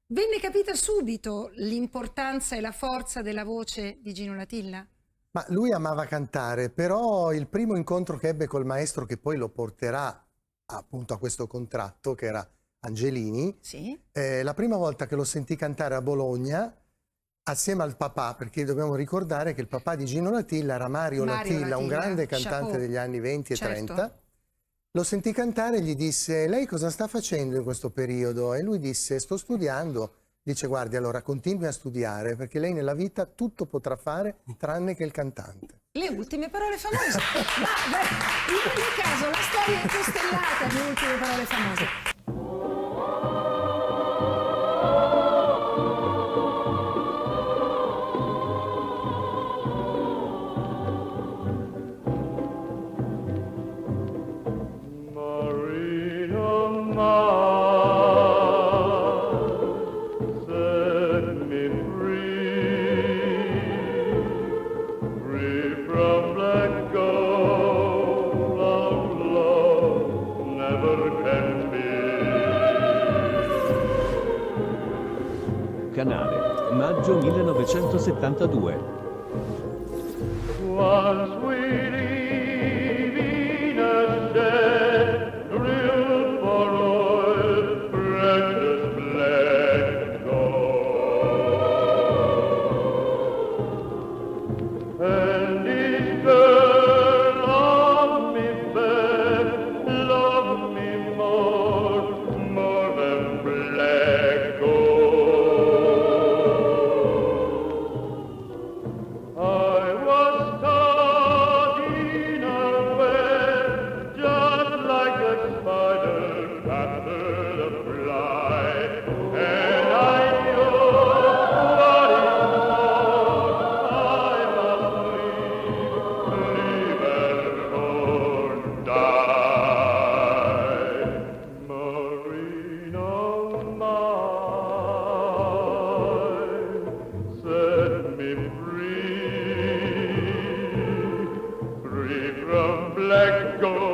Venne capita subito l'importanza e la forza della voce di Gino Latilla? Ma lui amava cantare, però il primo incontro che ebbe col maestro, che poi lo porterà appunto a questo contratto, che era Angelini, Sì. la prima volta che lo sentì cantare a Bologna, assieme al papà, perché dobbiamo ricordare che il papà di Gino Latilla era Mario Latilla, un grande cantante chapeau. degli anni 20 e Certo. 30. Lo sentì cantare e gli disse: lei cosa sta facendo in questo periodo? E lui disse: sto studiando. Dice: guardi, allora continui a studiare, perché lei nella vita tutto potrà fare tranne che il cantante. Le ultime parole famose. Ma beh, in ogni caso la storia è costellata di ultime parole famose. Canale, maggio 1972. Was we leaving a dead drill for oil, precious black gold. And this girl loved me back, loved me more than black gold. I was caught in a web, just like a spider after the fly, and I knew what it was. I must leave or die. Marina mine, set me free from black gold.